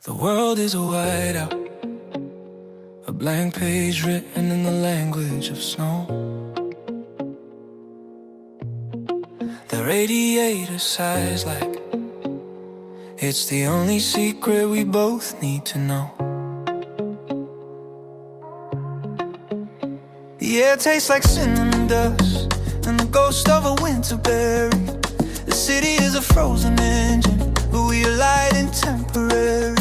The world is a whiteout, a blank page written in the language of snow. The radiator sighs like it's the only secret we both need to know. The air tastes like cinnamon dust and the ghost of a winter berry. The city is a frozen engine, but we are light and temporary.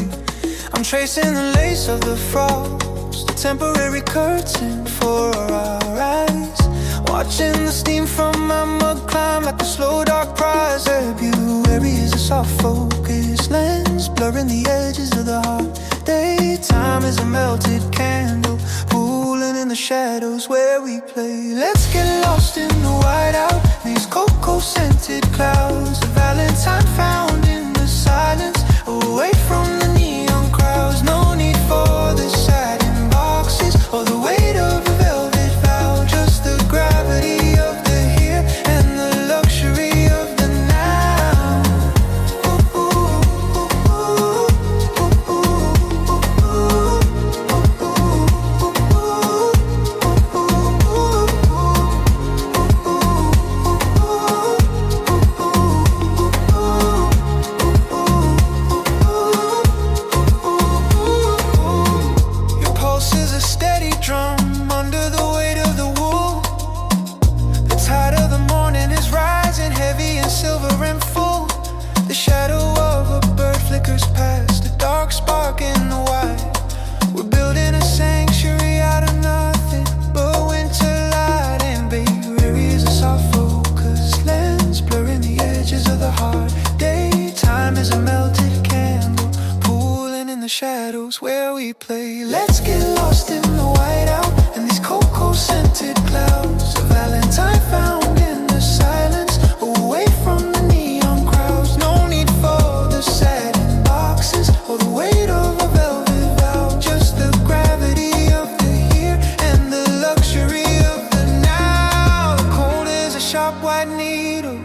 I'm tracing the lace of the frost, a temporary curtain for our eyes. Watching the steam from my mug climb like a slow dark prize. February is a soft focus lens, blurring the edges of the heart. Daytime is a melted candle, pooling in the shadows where we play. Let's get lost in the whiteout, these cocoa-scented clouds. A Valentine found in the silence, away from the neon crowds. No need for the satin boxes or the weight of a velvet vow. Just the gravity of the here and the luxury of the now. Your pulse is a steady drum under the weight of the wool. The tide of the morning is rising heavy and silver and full. The shadow of a bird flickers past, a dark spark in the white. We're building a sanctuary out of nothing but winter light. And February is a soft focus lens, blurring the edges of the heart. Daytime is a melted candle, pooling in the shadows where we play. Let's get lost in the whiteout and these cocoa-scented clouds. A Valentine found in the silence, away from the neon crowds. No need for the satin boxes or the weight of a velvet vow. Just the gravity of the here and the luxury of the now. The cold is a sharp white needle,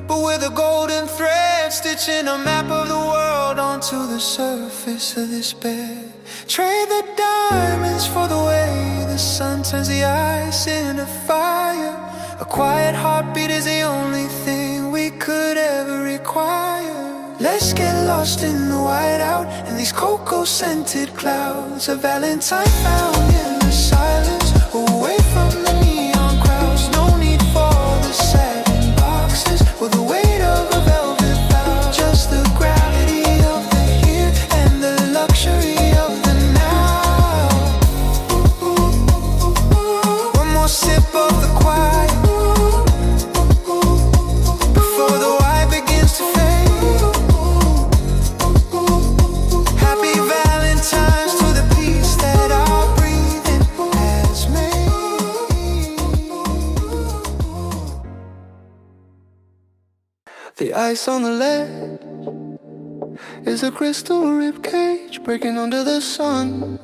but with a golden thread, stitching a map of the world onto the surface of this bed. Trade the diamonds for the way the sun turns the ice into fire. A quiet heartbeat is the only thing we could ever require. Let's get lost in the whiteout and these cocoa-scented clouds. A Valentine found in the silence, away from the neon crowds. No need for the satin boxes or the weight of a velvet vow. Just the gravity of the here and the luxury of the now. One more sip of the quiet before the white begins to fade. Happy Valentines to the peace that our breathing has made. The ice on the ledge is a crystal ribcage breaking under the sun.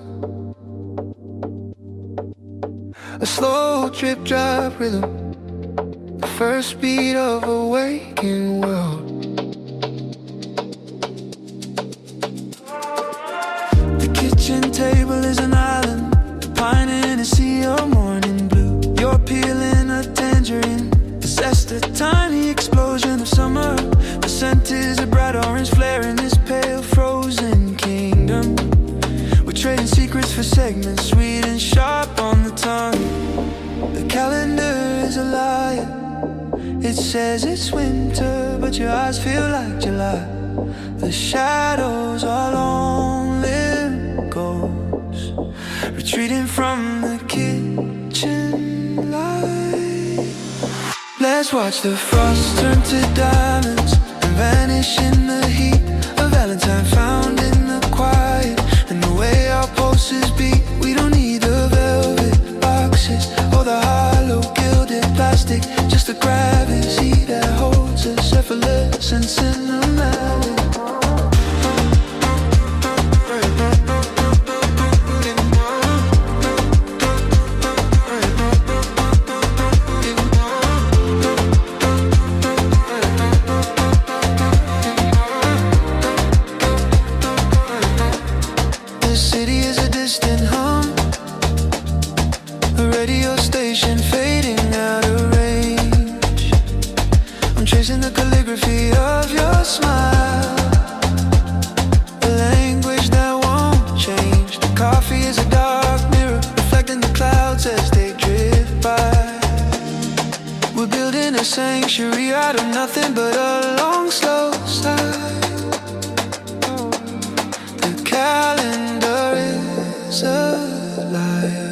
A slow drip drop rhythm, the first beat of a waking world. The kitchen table is an island, the pine in a sea of morning blue. You're peeling a tangerine, the zest a tiny explosion of summer. The scent is a bright orange flare in this pale frozen kingdom. We're trading secrets for segments, sweet and sharp on the tongue. The calendar is a liar, it says it's winter, but your eyes feel like July. The shadows are long-lived ghosts, retreating from the kitchen light. Let's watch the frost turn to diamonds and vanish in the heat. A Valentine found in the quiet and the way our pulses beat. We don't need the velvet boxes or the hollow gilded plastic, just the gravity that holds us effortless and cinematic. calendar is a liar.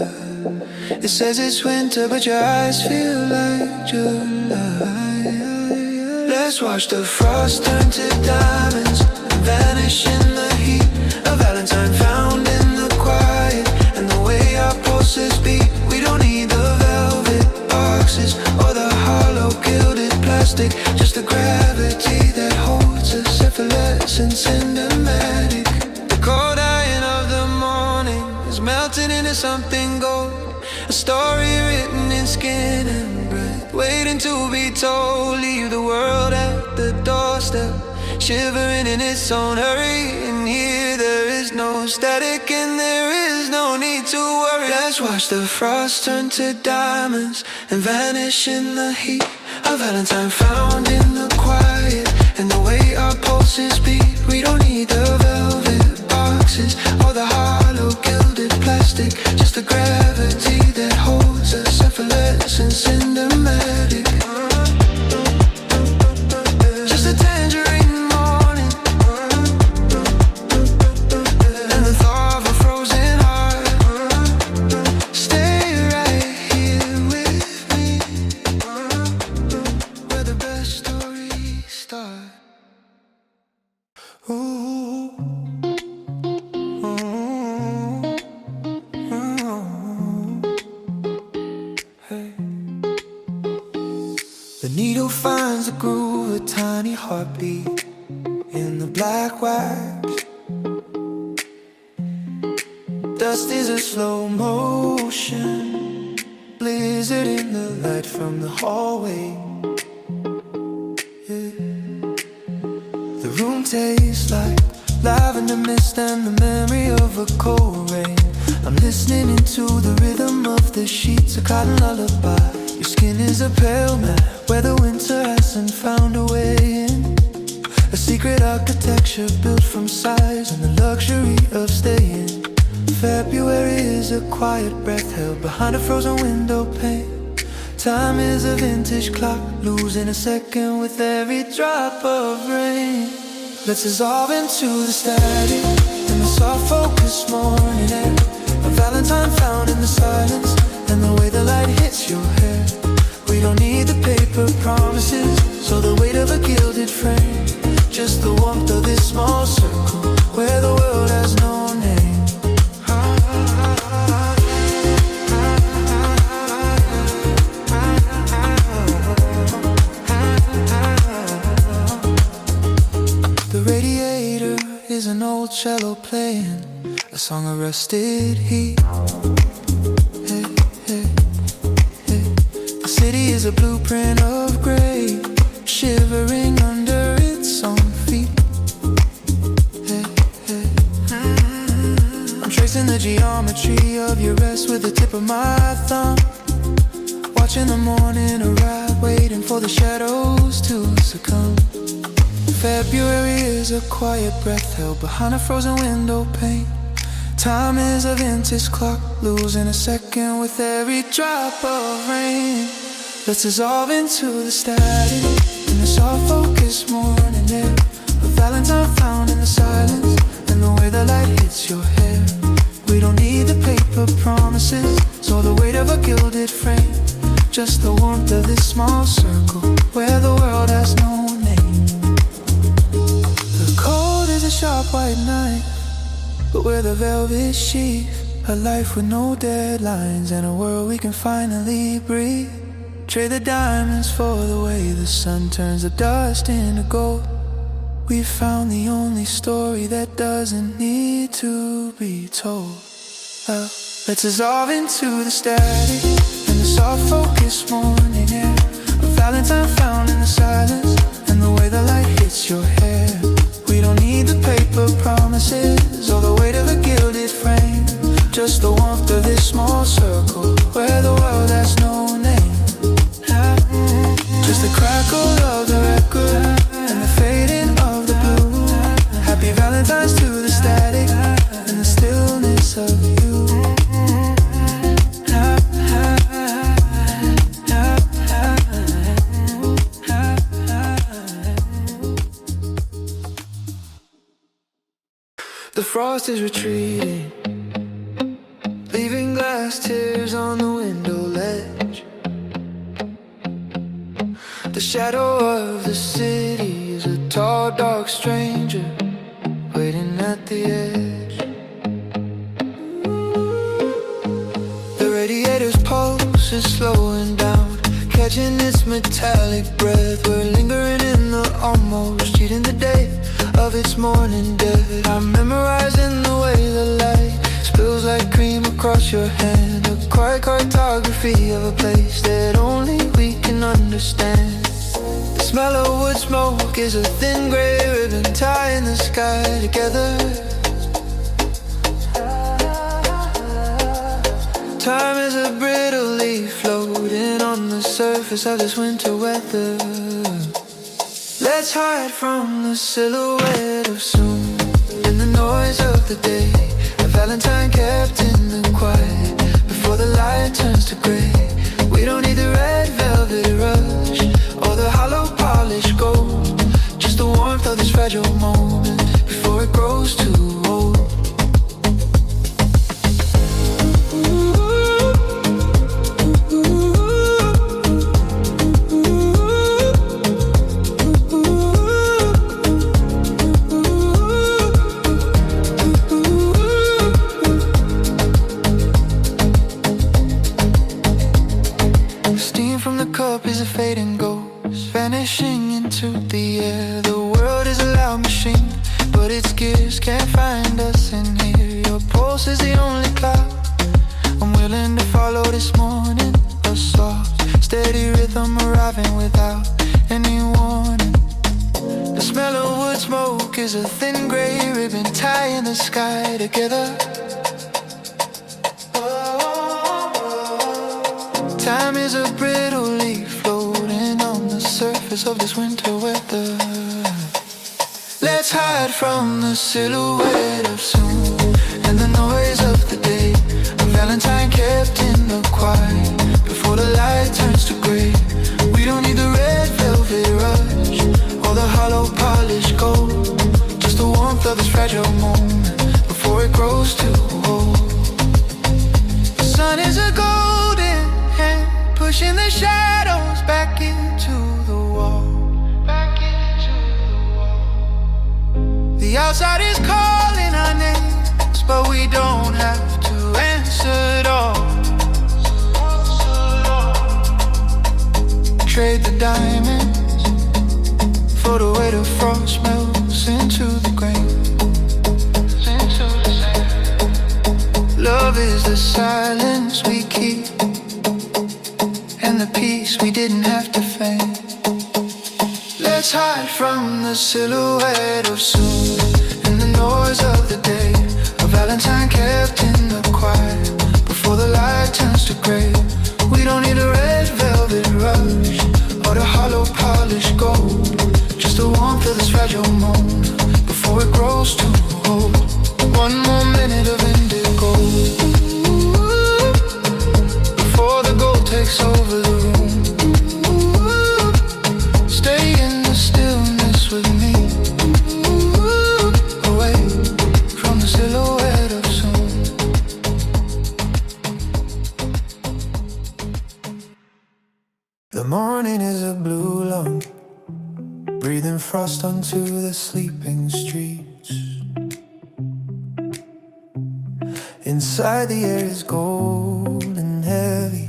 It says it's winter, but your eyes feel like July. Let's watch the frost turn to diamonds and vanish in the heat. A Valentine found in the quiet and the way our pulses beat. We don't need the velvet boxes or the hollow gilded plastic, just the gravity that holds us, effortless and cinematic. The cold iron of the morning is melting into something gold, a story written in skin and breath, waiting to be told. Leave the world at the doorstep, shivering in its own hurry. And here there is no static and there is no need to worry. Let's watch the frost turn to diamonds and vanish in the heat. A Valentine found in the quiet and the way our pulses beat. We don't need the velvet boxes or the hollow gilded plastic, just the gravity that holds us, effortless and cinematic. Just a tangerine morning and the thaw of a frozen heart. Stay right here with me, where the best stories start. Ooh. The needle finds a groove, a tiny heartbeat in the black wax. Dust is a slow motion blizzard in the light from the hallway. Yeah. The room tastes like lavender mist and the memory of a cold rain. I'm listening into the rhythm of the sheets, a cotton lullaby. Your skin is a pale matte where the winter hasn't found a way in. A secret architecture built from sighs and the luxury of staying. February is a quiet breath held behind a frozen window pane. Time is a vintage clock, losing a second with every drop of rain. Let's dissolve into the static in the soft focus morning air. A Valentine found in the silence and the way the light hits your hair. We don't need the paper promises, so the weight of a gilded frame, just the warmth of this small circle where the world has no name. The radiator is an old cello playing a song of rusted heat. Hey, hey, hey. The city is a blueprint of gray, shivering under its own feet. Hey, hey. I'm tracing the geometry of your rest with the tip of my thumb, watching the morning arrive, waiting for the shadows to succumb. February is a quiet breath held behind a frozen window pane. Time is a vintage clock, losing a second with every drop of rain. Let's dissolve into the static in the soft focus morning air. A Valentine found in the silence and the way the light hits your hair. We don't need the paper promises, so the weight of a gilded frame, just the warmth of this small circle where the world has no name. The cold is a sharp white knife, but we're the velvet sheath. A life with no deadlines and a world we can finally breathe. Trade the diamonds for the way the sun turns the dust into gold. We found the only story that doesn't need to be told. Let's dissolve into the static and the soft focus morning air. A Valentine found in the silence and the way the light hits your hair. We don't need the paper promises or the weight of a gilded frame, just the warmth of this small circle where the world has no name. Just the crackle of the record and the fading of the blue. Happy Valentine's to the static and the stillness of you. The frost is retreating, leaving glass tears on the window ledge. The shadow of the city is a tall, dark stranger waiting at the edge. The radiator's pulse is slowing down, catching its metallic breath. We're lingering in the almost, cheating the day of its morning death. I'm memorizing the way the light spills like cream across your hand, a quiet cartography of a place that only we can understand. The smell of wood smoke is a thin gray ribbon tying the sky together. Time is a brittle leaf floating on the surface of this winter weather. Let's hide from the silhouette of soon and the noise of the day. A Valentine kept in the quiet before the light turns to gray. We don't need the red velvet rush or the hollow polished gold, just the warmth of this fragile moment before it grows too old. Is a fading ghost, vanishing into the air. The world is a loud machine, but its gears can't find us in here. Your pulse is the only clock I'm willing to follow this morning. A soft, steady rhythm arriving without any warning. The smell of wood smoke is a thin gray ribbon tying the sky together. Time is a brittle leaf floating on the surface of this winter weather. Let's hide from the silhouette of soon and the noise of the day. A Valentine kept in the quiet before the light turns to gray. We don't need the red velvet rush or the hollow polished gold, just the warmth of this fragile moment before it grows too old. The sun is a golden hand pushing the shadows back into the wall. The outside is calling our names, but we don't have to answer at all. Trade the diamonds for the way the frost melts into the grain. Love is the silence we keep and the peace we didn't have to feign. Let's hide from the silhouette of soon and the noise of the day. A Valentine kept in the quiet before the light turns to gray. We don't need a red velvet rush or the hollow polished gold, just the warmth of this fragile moment before it grows too old. One more minute of indigo before the gold takes over the room. Stay in the stillness with me, away from the silhouette of soon. The morning is a blue lung, breathing frost onto the sleeping streets. Inside the air is gold and heavy,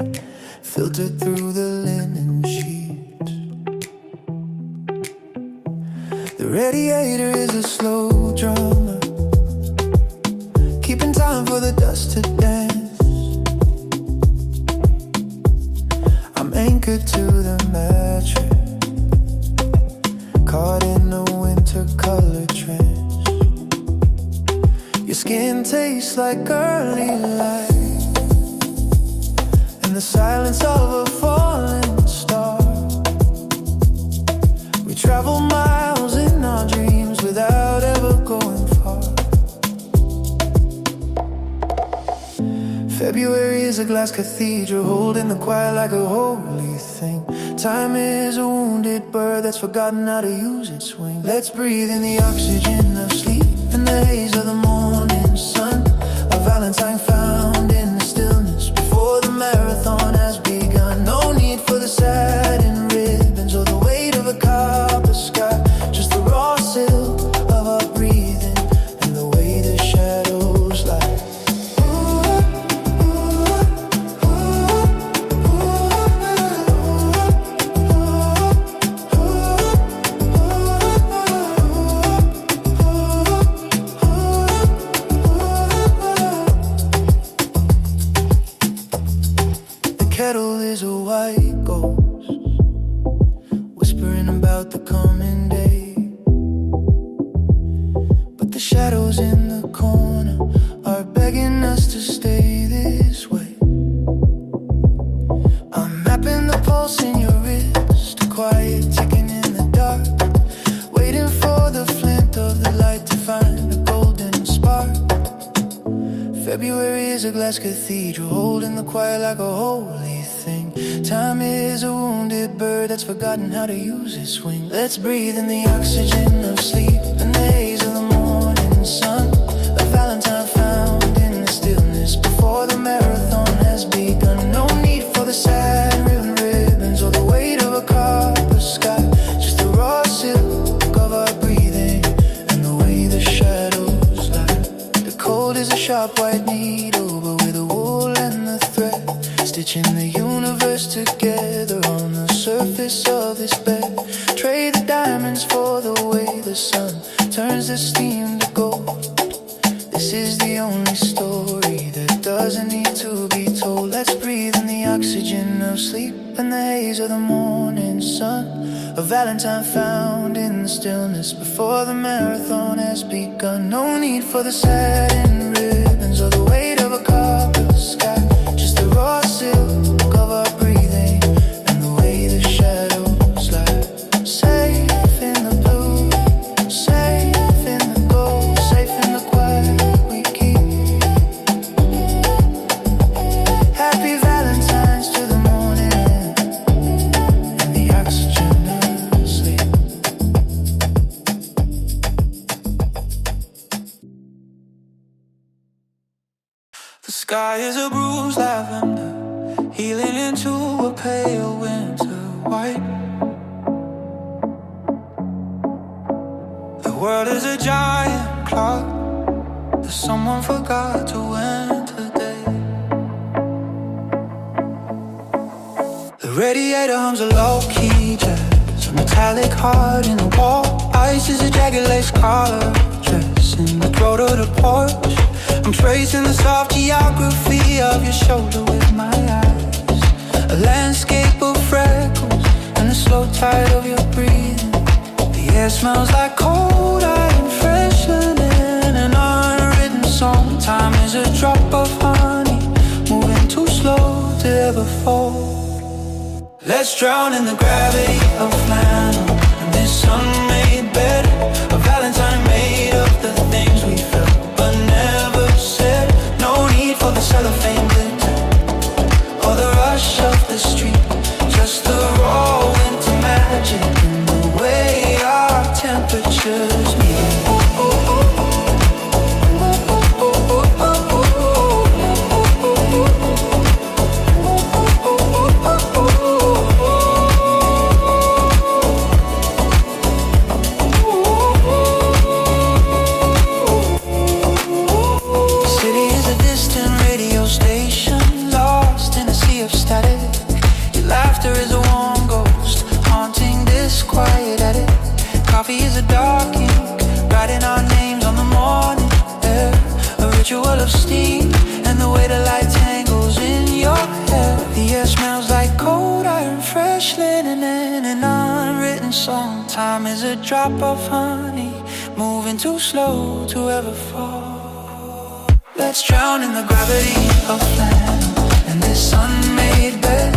filtered through the linen sheets. The radiator is a slow drummer, keeping time for the dust to dance. I'm anchored to the mattress, caught in a winter color trance. Your skin tastes like early light and the silence of a falling star. We travel miles in our dreams without ever going far. February is a glass cathedral, holding the quiet like a holy thing. Time is a wounded bird that's forgotten how to use its wing. Let's breathe in the oxygen of sleep and the haze of the morning. in the corner are begging us to stay this way. I'm mapping the pulse in your wrist, a quiet ticking in the dark, waiting for the flint of the light to find a golden spark. February is a glass cathedral, holding the quiet like a holy thing. Time is a wounded bird that's forgotten how to use its wing. Let's breathe in the oxygen of sleep and the haze of the morning sun. A Valentine found in the stillness before the marathon has begun. No need for the sad ribbons or the weight of a copper sky. Just the raw silk of our breathing and the way the shadows lie. The cold is a sharp white needle, but with the wool and the thread, stitching the universe together on the surface of this bed. Trade the diamonds for the way the sun turns the steam to gold. This is the only story that doesn't need to be told. Let's breathe in the oxygen of sleep and the haze of the morning sun. A Valentine found in the stillness before the marathon has begun. No need for the satin ribbons or the weight of a copper sky. Just the raw silk of our breathing and the way the shadows lie. Safe in the blue, safe in the gold, safe in the quiet we keep. Happy Valentines to the morning and the oxygen of sleep. The sky is a bruised lavender, healing into a pale winter white. The world is a giant clock that someone forgot to win today. The radiator hums a low-key jazz, a metallic heart in the wall. Ice is a jagged lace collar dress in the throat of the porch. I'm tracing the soft geography of your shoulder with my eyes. A landscape of freckles and the slow tide of your breathing. The air smells like cold iron, fresh linen, an unwritten song. Time is a drop of honey, moving too slow to ever fall. Let's drown in the gravity of flannel and this sun-made bed. A Valentine made of the things we felt but never said. No need for the cellophane glitter or the rush of the street. Just the raw winter magic in the way our temperatures meet. Laughter is a warm ghost, haunting this quiet attic. Coffee is a dark ink, writing our names on the morning air. A ritual of steam, and the way the light tangles in your hair. The air smells like cold iron, fresh linen, and an unwritten song. Time is a drop of honey, moving too slow to ever fall. Let's drown in the gravity of flannel and this sun-made bed.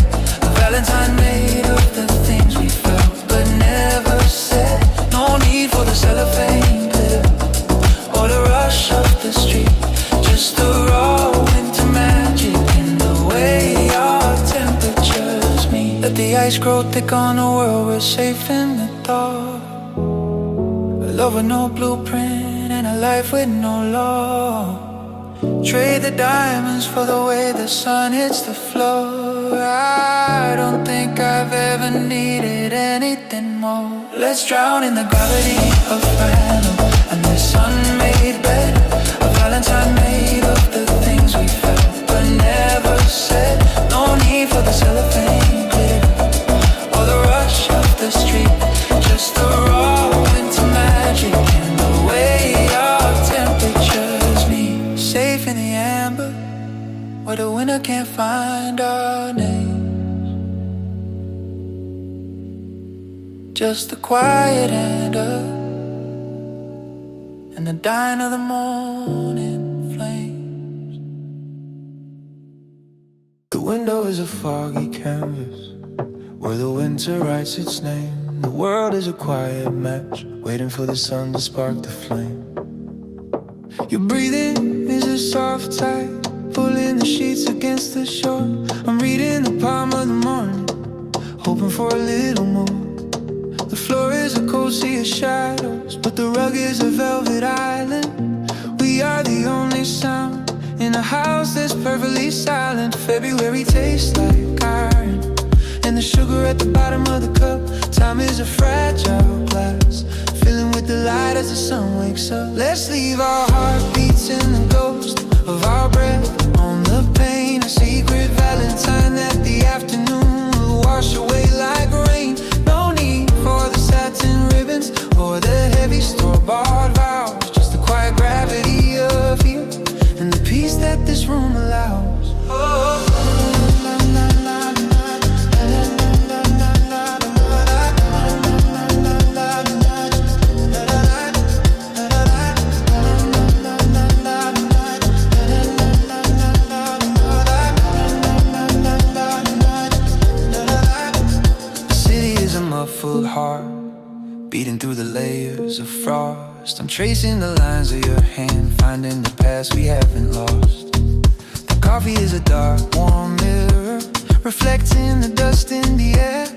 Valentine made of the things we felt but never said. No need for the cellophane glitter or the rush of the street. Just the raw winter magic in the way our temperatures meet. Let the ice grow thick on the world, we're safe in the dark. A love with no blueprint and a life with no law. Trade the diamonds for the way the sun hits the floor. I don't think I've ever needed anything more. Let's drown in the gravity of flannel and the sun-made bed. A Valentine made of the things we felt but never said. No need for the cellophane glitter or the rush of the street. Just the raw winter magic and the way our temperatures meet. Safe in the amber, where the winter can't find our names. Just the quiet and and the dying of the morning flames. The window is a foggy canvas where the winter writes its name. The world is a quiet match waiting for the sun to spark the flame. Your breathing is a soft tide pulling the sheets against the shore. I'm reading the palm of the morning, hoping for a little more. The floor is a cold sea of shadows, but the rug is a velvet island. We are the only sound in a house that's perfectly silent. February tastes like iron, and the sugar at the bottom of the cup. Time is a fragile glass, filling with the light as the sun wakes up. Let's leave our heartbeats in the ghost of our breath on the pain. A secret Valentine that the afternoon will wash away like rain. No need for the satin ribbons or the heavy store-bought vows. Just the quiet gravity of here and the peace that this room allows. Oh. Full heart beating through the layers of frost. I'm tracing the lines of your hand, finding the past we haven't lost. The coffee is a dark, warm mirror, reflecting the dust in the air.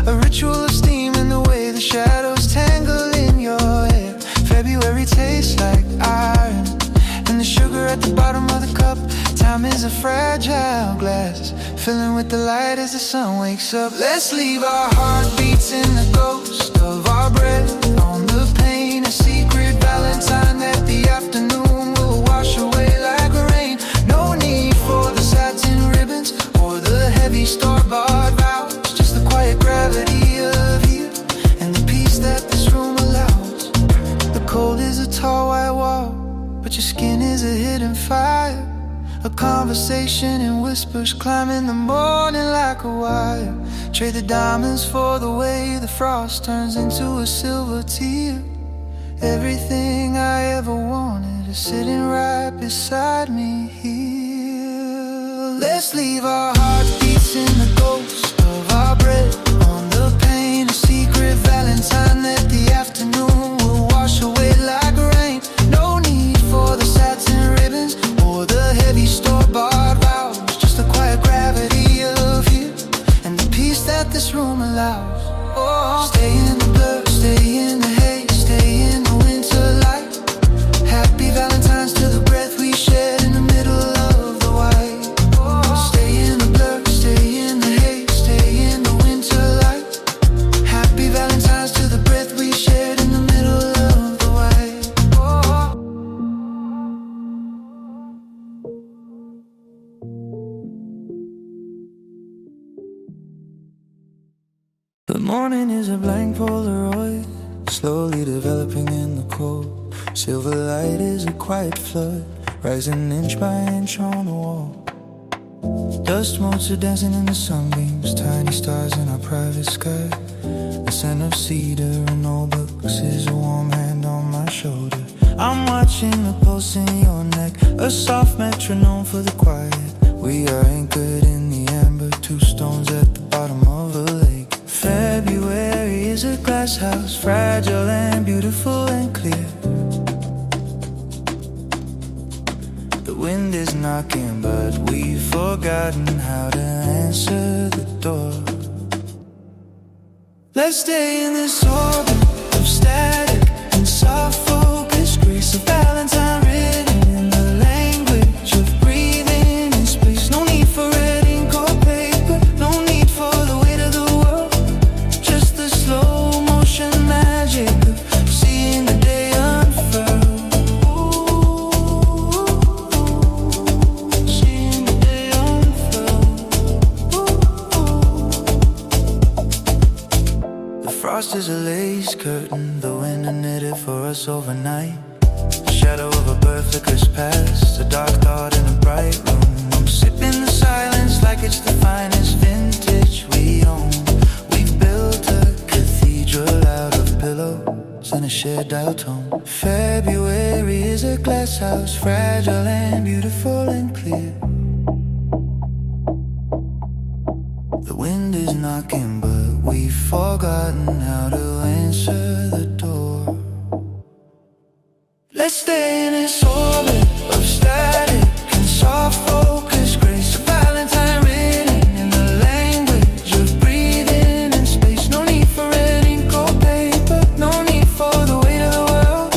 A ritual of steam in the way the shadows tangle in your hair. February tastes like iron, and the sugar at the bottom of the cup. Time is a fragile glass, filling with the light as the sun wakes up. Let's leave our heartbeats in the ghost of our breath on the pain. A secret Valentine that the afternoon will wash away like rain. No need for the satin ribbons or the heavy store-bought vows. Just the quiet gravity of here and the peace that this room allows. The cold is a tall white wall, but your skin is a hidden fire. A conversation in whispers climbing the morning like a wire. Trade the diamonds for the way the frost turns into a silver tear. Everything I ever wanted is sitting right beside me here. Let's leave our heartbeats in the ghost of our breath on the pain. A secret Valentine that the afternoon will wash away like rain. No need for the satin ribbons or the heavy store-bought vows. Just the quiet gravity of here and the peace that this room allows. Oh, stay in the blur, stay in the haze, stay in the winter light. Happy Valentines to the breath we shared in the middle of the white. Oh, stay in the blur, stay in the haze, stay in the winter light. Happy Valentines to the breath we shared in the middle of the white. Oh. The morning is a blank Polaroid, slowly developing in the cold. Silver light is a quiet flood, rising inch by inch on the wall. Dust motes are dancing in the sunbeams, tiny stars in our private sky. The scent of cedar and old books is a warm hand on my shoulder. I'm watching the pulse in your neck, a soft metronome for the quiet. We are anchored in the amber, two stones at the bottom of a lake. February is a glass house, fragile and beautiful and clear. The wind is knocking, but we've forgotten how to answer the door. Let's stay in this orbit of static and soft focus, grace of Valentine written in the language of breathing in space. No need for red ink or paper, no need for the weight of the world. Just the slow motion magic of seeing the day unfurl. Seeing the day unfurl. The frost is a lace curtain, the wind knitted for us overnight. The shadow of a bird flickers past, a dark thought in a bright room. I'm sipping the silence like it's the finest vintage we own. We've built a cathedral out of pillows and a shared dial tone. February is a glass house, fragile and beautiful and clear. The wind is knocking, but we've forgotten how to answer the door. Let's stay in this orbit of static and soft focus grace. A Valentine written in the language of breathing in space. No need for red ink or paper, no need for the weight of the world.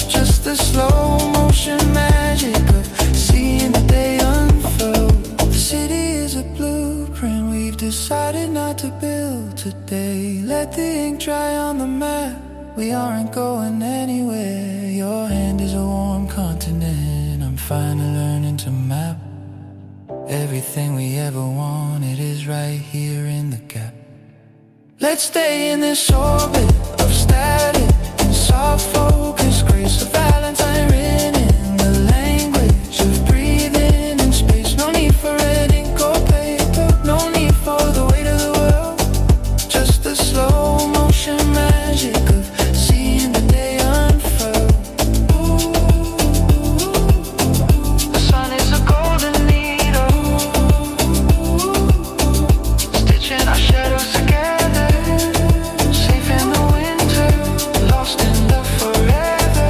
Just the slow motion magic of seeing the day unfurl. The city is a blueprint we've decided not to build today. Let the ink dry on the map, we aren't going anywhere. Your hand is a warm continent, I'm finally learning to map. Everything we ever wanted is right here in the gap. Let's stay in this orbit of static and soft focus grace. A Valentine written in the language of breathing in space. No need for red ink or paper, no need for the weight of the world. Just the slow motion magic of seeing the day unfurl. The sun is a golden needle, stitching our shadows together. Safe in the winter, lost in the forever.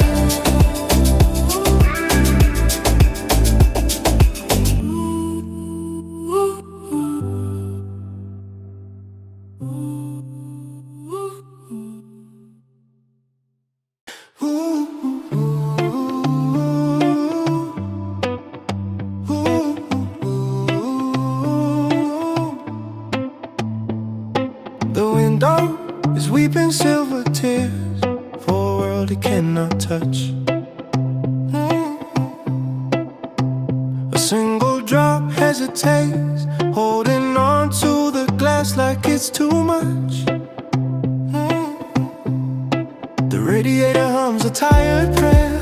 The window is weeping silver tears for a world it cannot touch. A single drop hesitates, holding on to the glass like it's too much. The radiator hums a tired prayer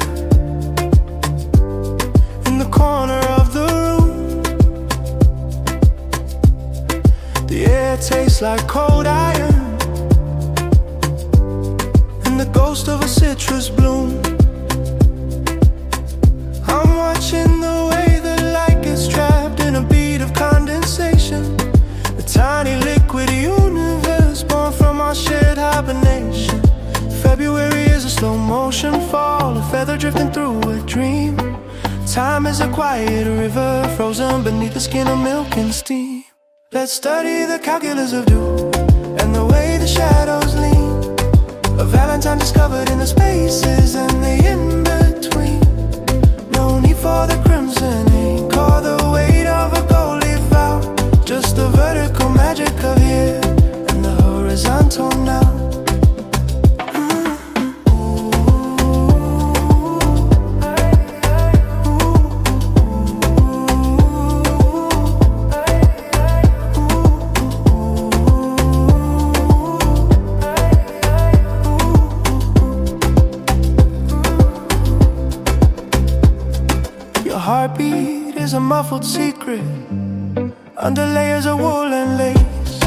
in the corner of the room. The air tastes like cold iron and the ghost of a citrus bloom. I'm watching the way the light gets trapped in a bead of condensation. A tiny liquid universe born from our shared hibernation. February is a slow motion fall, a feather drifting through a dream. Time is a quiet river, frozen beneath the skin of milk and steam. Let's study the calculus of dew and the way the shadows lean. A Valentine discovered in the spaces and the in-between. No need for the crimson ink or the weight of a gold leaf out. Just the vertical magic of here and the horizontal now. Heartbeat is a muffled secret under layers of wool and lace.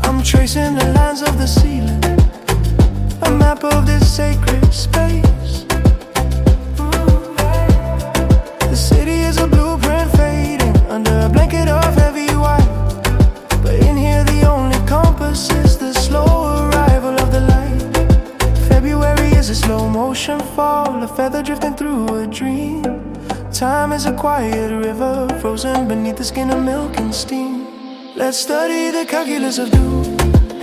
I'm tracing the lines of the ceiling, a map of this sacred space. The city is a blueprint fading under a blanket of heavy white. But in here the only compass is the slow arrival of the light. February is a slow motion fall, a feather drifting through a dream. Time is a quiet river, frozen beneath the skin of milk and steam. Let's study the calculus of dew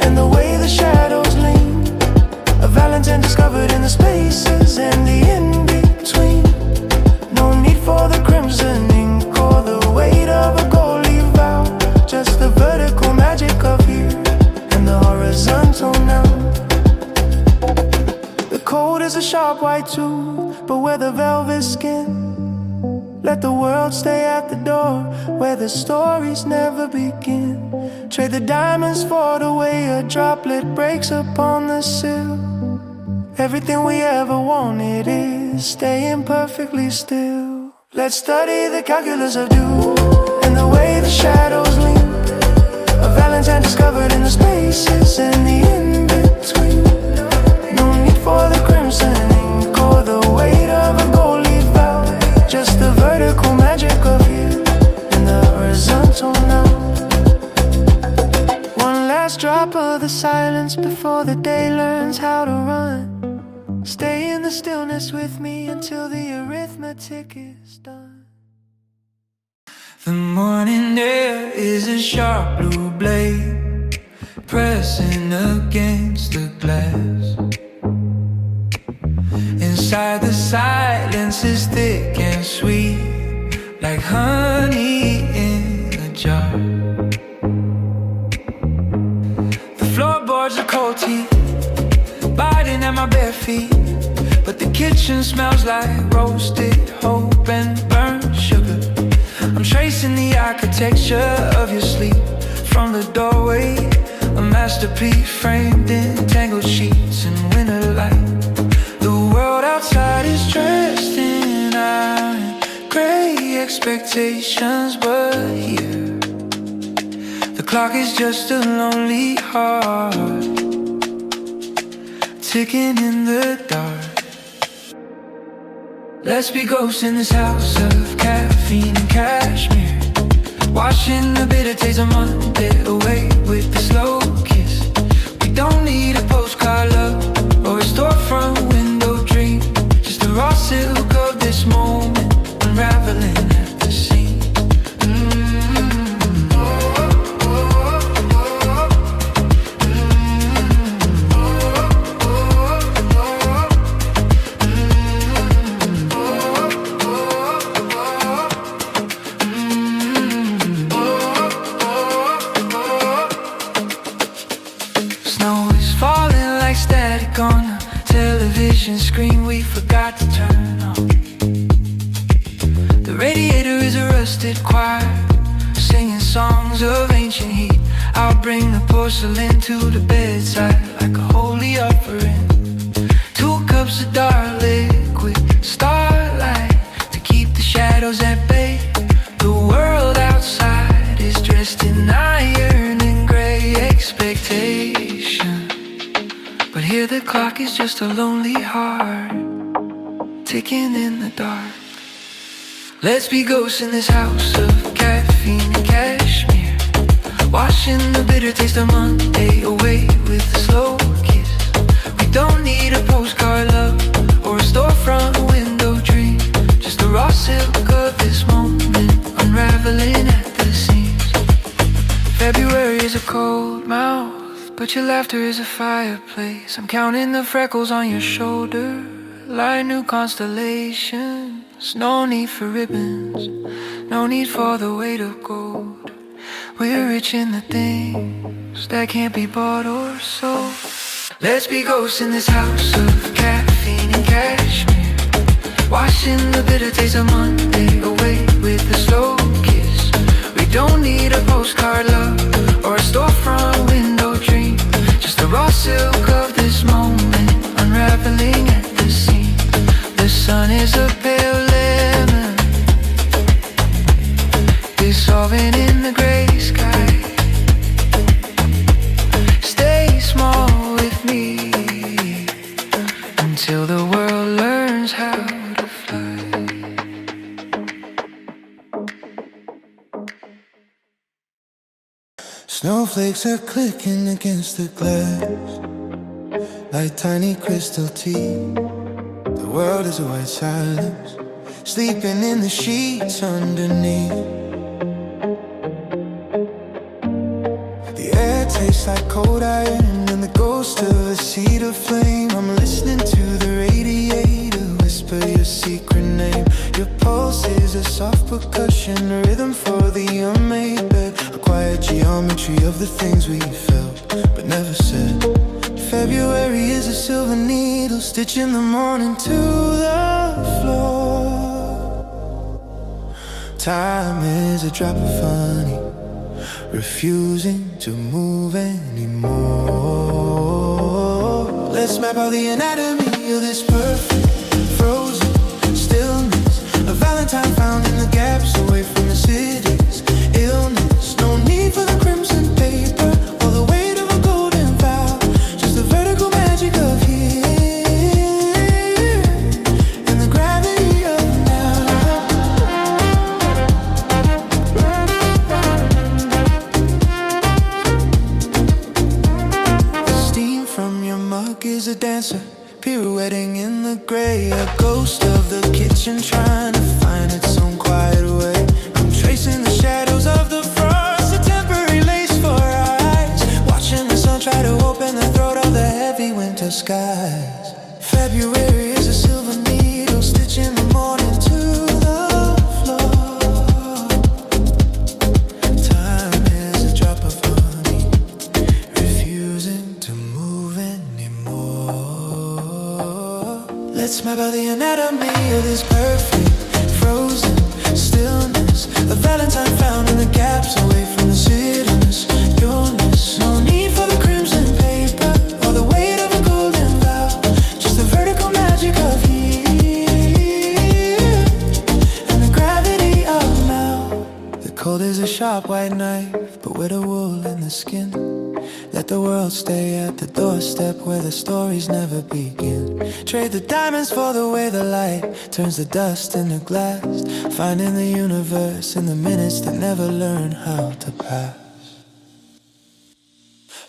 and the way the shadows lean. A Valentine discovered in the spaces and the in-between. No need for the crimson ink or the weight of a gold leaf out. Just the vertical magic of here and the horizontal now. Cold as a sharp white tooth, but where the velvet skin. Let the world stay at the door, where the stories never begin. Trade the diamonds for the way a droplet breaks upon the sill. Everything we ever wanted is staying perfectly still. Let's study the calculus of dew and the way the shadows lean. A lines and discovered in the spaces and the in-between. No need for the crimson ink or the weight of a gold leaf bough. Just the vertical magic of you and the horizontal now. One last drop of the silence before the day learns how to run. Stay in the stillness with me until the arithmetic is done. The morning air is a sharp blue blade pressing against the glass. Inside the silence is thick and sweet, like honey in a jar. The floorboards are cold tea, biting at my bare feet, but the kitchen smells like roasted hope and burnt sugar. I'm tracing the architecture of your sleep from the doorway, a masterpiece framed in tangled sheets and winter light. The world outside is dressed in iron gray expectations, but here the clock is just a lonely heart ticking in the dark. Let's be ghosts in this house of caffeine and cashmere, washing the bitter taste of Monday away with the slow kiss. We don't need a postcard love or a storefront window dream, just the raw silk of this moment unraveling at the seams. On a television screen we forgot to turn on. The radiator is a rusted choir singing songs of ancient heat. I'll bring the porcelain to the bedside like a holy offering. 2 cups of dark liquid starlight to keep the shadows at bay. The world outside is dressed in iron and gray expectation, but here the clock is just a lonely heart ticking in the dark. Let's be ghosts in this house of caffeine and cashmere, washing the bitter taste of Monday away with a slow kiss. We don't need a postcard love or a storefront window dream, just the raw silk of this moment unraveling at the seams. February is a cold mouth, but your laughter is a fireplace. I'm counting the freckles on your shoulder like new constellations. No need for ribbons, no need for the weight of gold. We're rich in the things that can't be bought or sold. Let's be ghosts in this house of caffeine and cashmere, washing the bitter taste of Monday away with a slow kiss. We don't need a postcard love or a storefront window dream, just the raw silk of this moment unraveling at the seams. The sun is a pale lemon dissolving in the gray sky. Stay small with me until the world learns how to fly. Snowflakes are clicking against the glass like tiny crystal teeth. The world is a white silence, sleeping in the sheets underneath. The air tastes like cold iron and the ghost of a cedar flame. I'm listening to the radiator whisper your secret name. Your pulse is a soft percussion, a rhythm for the unmade bed, a quiet geometry of the things we felt but never said. February is a silver needle stitching the morning to the floor. Time is a drop of honey, refusing to move anymore. Let's map out the anatomy of this perfect frozen stillness, a Valentine found in the gaps away from the city's illness. No need for the crimson paper gray, a ghost of the kitchen trying to find its own quiet way. I'm tracing the shadows of the frost, a temporary lace for our eyes, watching the sun try to open the throat of the heavy winter skies. February is a silver needle stitching the morning to the floor. Time is a drop of honey, refusing to move anymore. Let's map out the anatomy of this perfect frozen stillness, a Valentine found in the gaps away from the stillness. Illness, no need for the crimson paper or the weight of a golden vow, just the vertical magic of here and the gravity of now. The cold is a sharp white knife, but with a wool in the skin. Let the world stay at the doorstep where the stories never begin. Trade the diamonds for the way the light turns the dust into glass, finding the universe in the minutes that never learn how to pass.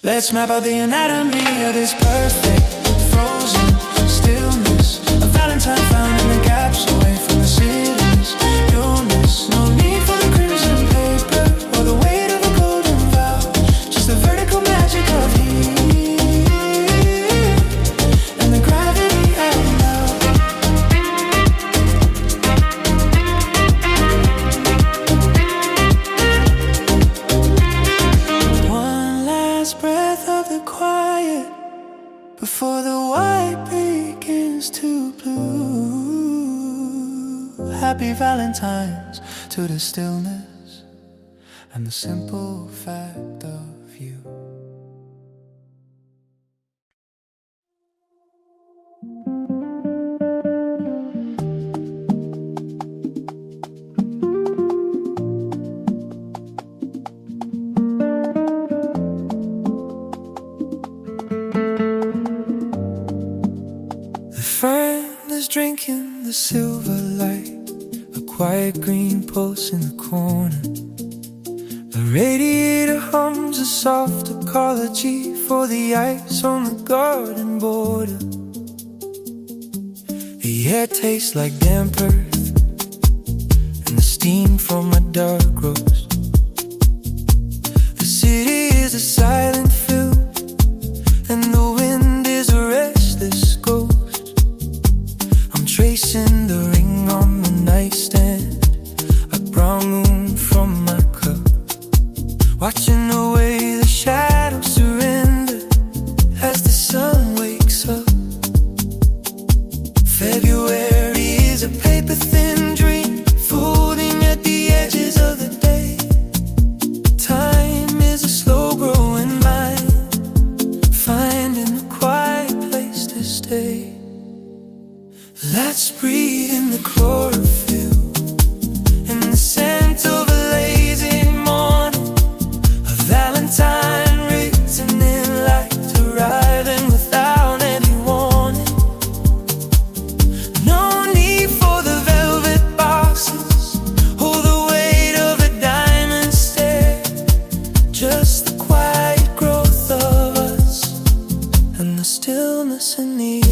Let's map out the anatomy of this perfect frozen stillness, a Valentine found in the gaps away from the stillness. Illness, no need for the crimson paper or the weight of a golden vow, just the vertical magic of here and the gravity of now. One last breath of the quiet before the white begins to blue. Happy Valentines to the stillness and the simple fact of you. The fern is drinking the silver light, a quiet green pulse in the corner. The radiator hums a soft apology for the ice on the garden border. The air tastes like damp earth and the steam from my dark roast. The city is a silent film and the wind is a restless ghost. I'm tracing the ring on the nightstand, a brown moon from my cup, watching the way the shadows surrender as the sun wakes up. February is a paper-thin dream folding at the edges of the day. Time is a slow-growing mind, finding a quiet place to stay. Let's breathe in the chlorophyll, in the scent of a lazy morning, a Valentine written in light, arriving without any warning. No need for the velvet boxes or the weight of a diamond stare, just the quiet growth of us and the stillness in the air.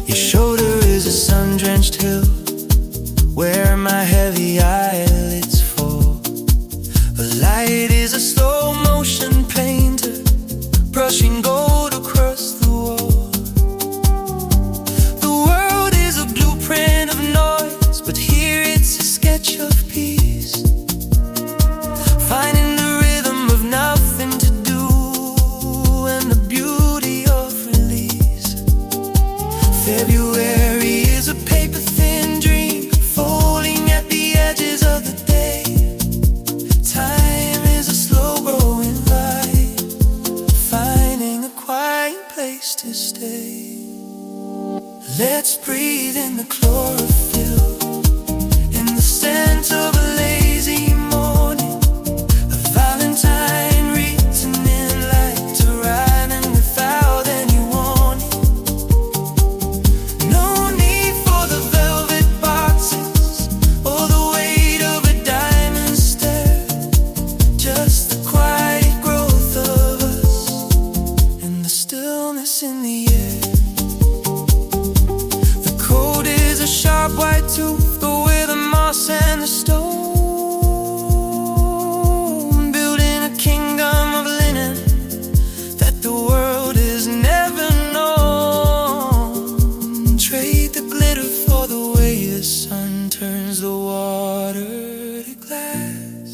Your shoulder is a sun-drenched hill where my heavy eyelids fall. The light is a slow-motion painter brushing gold across the wall. The world is a blueprint of noise, but here it's a sketch of peace, finding the rhythm of nothing to do and the beauty of release. February is a paper-thin dream folding at the edges of the day. Time is a slow-growing light, finding a quiet place to stay. Let's breathe in the chlorophyll, in the scent of a lazy morning, a Valentine written in light, arriving without any warning. tooth, or with the moss and the stone, building a kingdom of linen that the world has never known. Trade the glitter for the way the sun turns the water to glass,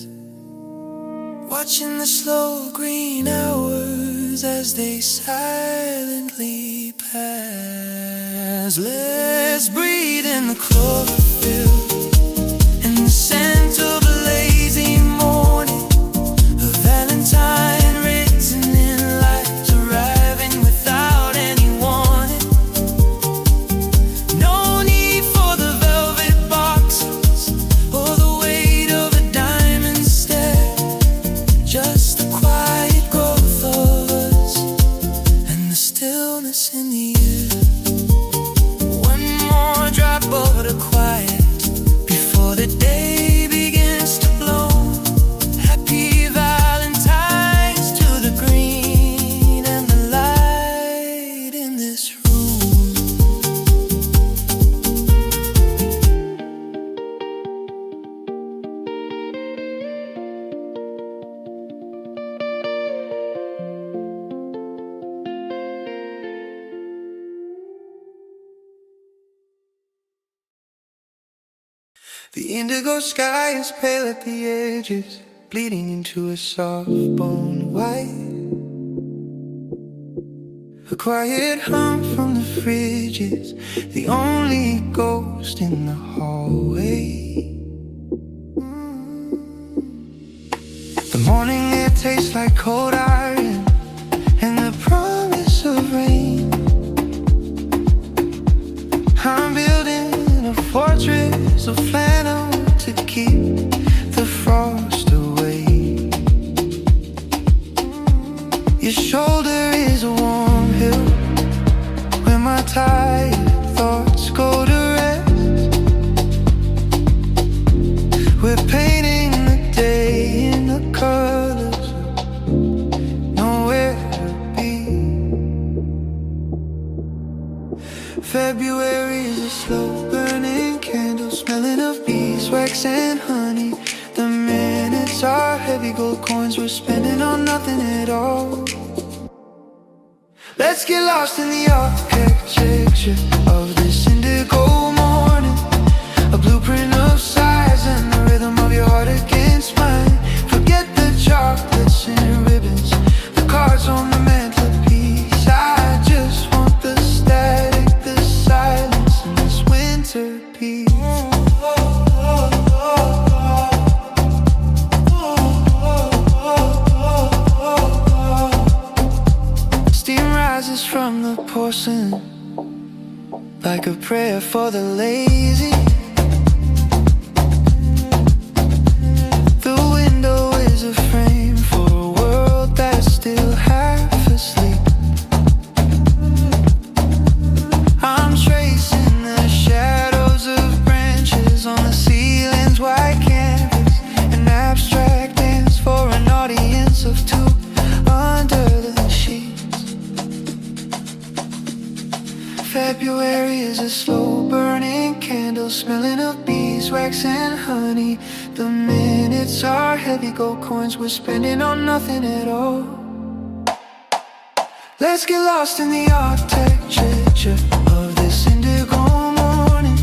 watching the slow green hours as they silently pass. Let's breathe in the chlorophyll and the scent of a lazy morning, a Valentine written in light, arriving without any warning. No need for the velvet boxes or the weight of a diamond stare, just the quiet growth of us and the stillness in the air. One more drop of the quiet before the day begins to blow. Happy Valentines to the green and the light in this room. The indigo sky is pale at the edges, bleeding into a soft bone white. A quiet hum from the fridge is the only ghost in the hallway. The morning air tastes like cold iron and the promise of rain. I'm building a fortress of flannel to keep the frost away. Your shoulder is a warm hill where my tired thoughts go to rest. We're painting the day in the colors of nowhere to be. February is a slow burning candle, smelling of beeswax and honey. The minutes are heavy gold coins we're spending on nothing at all. Let's get lost in the architecture of this indigo morning, a blueprint of size and the rhythm of your heart against mine. Forget the chocolates and ribbons, the cards on the mantelpiece. I just want the static, the silence, and this winter peace. Steam rises from the porcelain like a prayer for the lazy. The window is a frame for a world that's still half asleep. I'm tracing the shadows of branches on the ceiling's white canvas, an abstract dance for an audience of two under the sheets. February is a slow burning candle, smelling of beeswax and honey. The minutes are heavy gold coins we're spending on nothing at all. Let's get lost in the architecture of this indigo morning,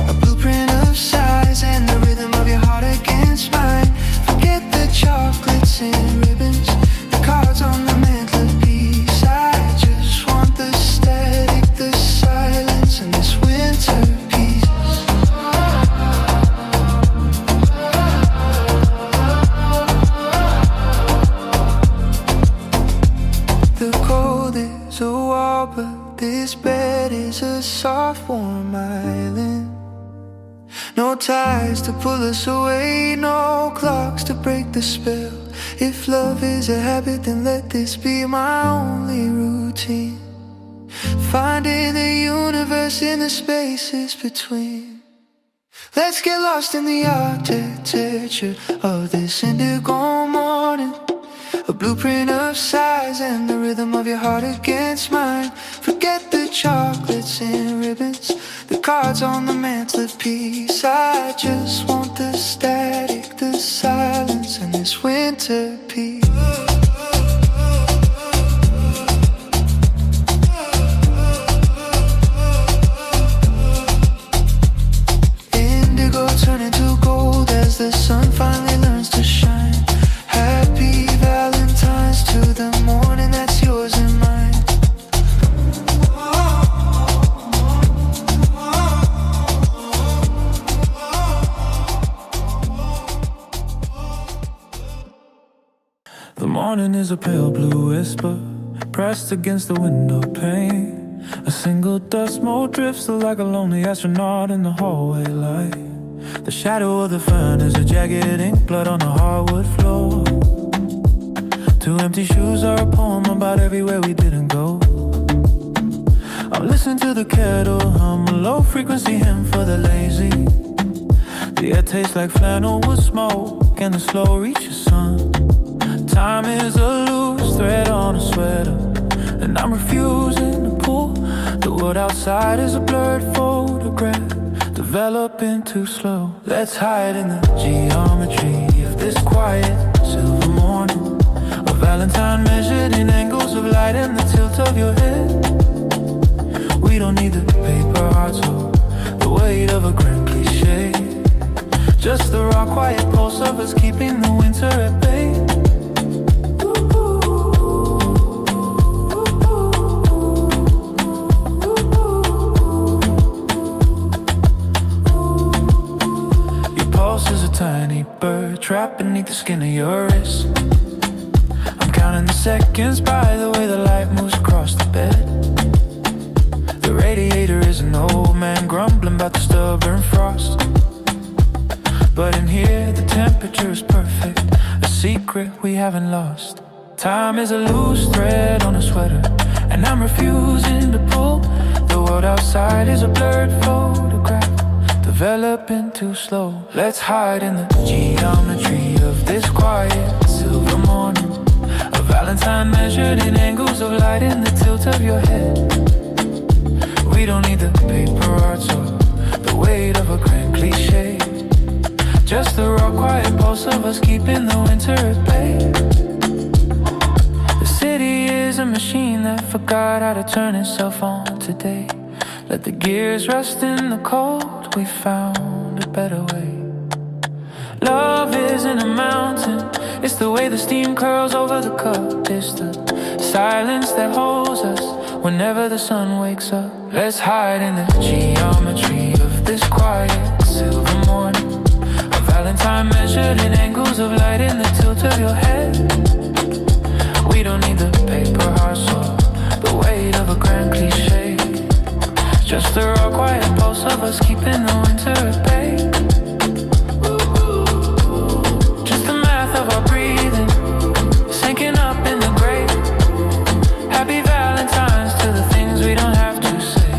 a blueprint of size and the rhythm of your heart against mine. Forget the chocolates and ribbons, the cards on the mantelpiece. I just want the static, the silence, and this winter peace. The cold is a wall, but this bed is a soft, warm island. No ties to pull us away, no clocks to break the spell. If love is a habit, then let this be my only routine. Finding the universe in the spaces between. Let's get lost in the architecture of this indigo morning, a blueprint of size and the rhythm of your heart against mine. Forget the chocolates and ribbons, the cards on the mantelpiece. I just want the static, the silence, and this winter peace. Indigo turning to gold as the sun finally learns to shine. Happy Valentines to the morning that's yours and mine. The morning is a pale blue whisper pressed against the window pane. A single dust mote drifts like a lonely astronaut in the hallway light. The shadow of the fan is a jagged ink blot on the hardwood floor. Two empty shoes are a poem about everywhere we didn't go. I'm listening to the kettle hum, a low frequency hymn for the lazy. The air tastes like flannel with smoke and the slow reaches sun. Time is a loose thread on a sweater, and I'm refusing to pull. The world outside is a blurred photograph, developing too slow. Let's hide in the geometry of this quiet silver morning. A Valentine measured in angles of light and the tilt of your head. We don't need the paper hearts or the weight of a grand cliche. Just the raw quiet pulse of us keeping the winter at bay. Is a tiny bird trapped beneath the skin of your wrist. I'm counting the seconds by the way the light moves across the bed. The radiator is an old man grumbling about the stubborn frost. But in here the temperature is perfect, a secret we haven't lost. Time is a loose thread on a sweater, and I'm refusing to pull. The world outside is a blurred photograph, developing too slow. Let's hide in the geometry of this quiet silver morning. A Valentine measured in angles of light in the tilt of your head. We don't need the paper arts or the weight of a grand cliche. Just the raw quiet pulse of us keeping the winter at bay. The city is a machine that forgot how to turn itself on today. Let the gears rest in the cold, we found a better way. Love isn't a mountain, it's the way the steam curls over the cup. It's the silence that holds us whenever the sun wakes up. Let's hide in the geometry of this quiet silver morning. A Valentine measured in angles of light in the tilt of your head. We don't need the paper hearts or the weight of a grand cliche. Just the raw quiet pulse of us keeping the winter at bay. Just the math of our breathing, sinking up in the grave. Happy Valentines to the things we don't have to say.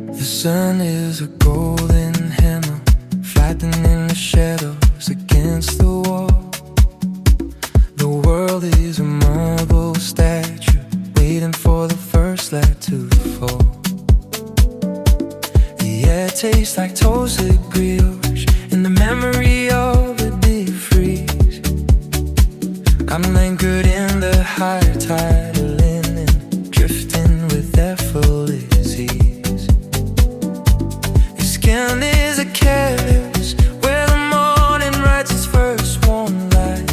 The sun is a golden hammer, flattening the shadows against the wall. The world is a marble statue, waiting for the first light to fall. The air tastes like toasted brioche in the memory of a deep freeze. I'm anchored in the high tide of linen, drifting with effortless ease. Your skin is a canvas where the morning writes its first warm light.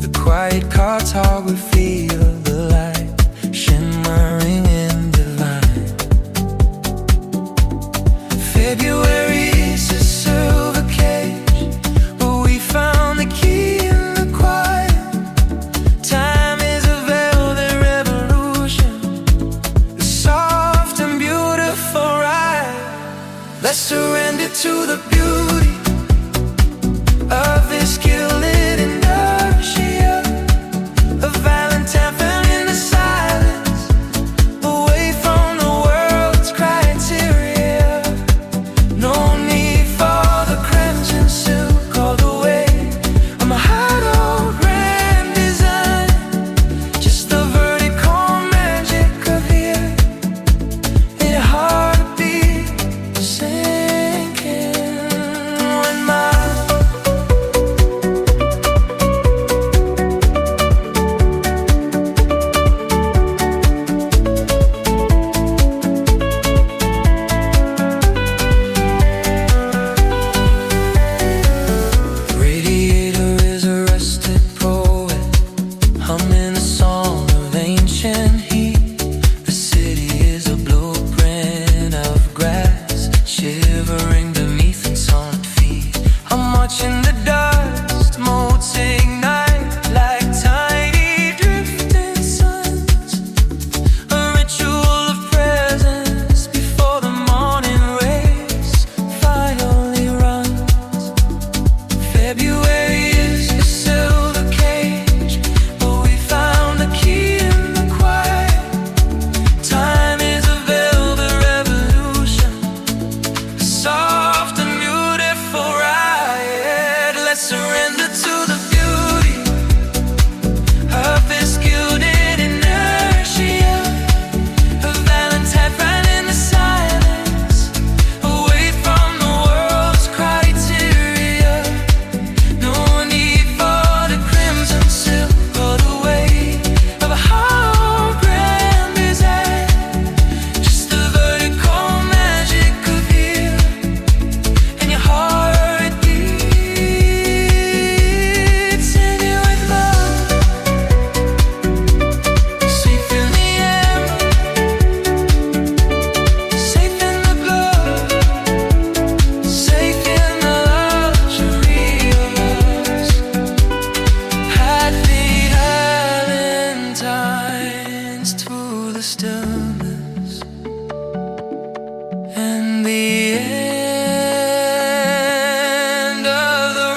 The quiet cartography of the light, shimmering and divine. February is a silver cage, but we found the key in the quiet. Time is a velvet revolution, a soft and beautiful ride. Let's surrender to the beauty of this gilded inertia. A Valentine found in the silence, away from the world's criteria. No need for the crimson silk all the way. I'm a hideout grand design, just the vertical magic of here. In your heartbeat sinking when my radiator is a rusted poet, humming a song of ancient heat. The city is a blueprint of grass, shivering beneath its haunted feet. I'm watching the dust motes ignite like tiny drifting suns. A ritual of presence before the morning race finally runs. February is a silver cage, but we found the key in the quiet. Time is a velvet revolution, a soft and beautiful riot. Let's surrender to the beauty of this gilded inertia. A Valentine found in the silence, away from the world's criteria. No need for the crimson silk or the weight of a hollow grand design, just the vertical magic of here. And your heart beats in it with love, safe in the air, safe in the blood, safe in the luxury of us. Happy Valentines to the stillness and the end of the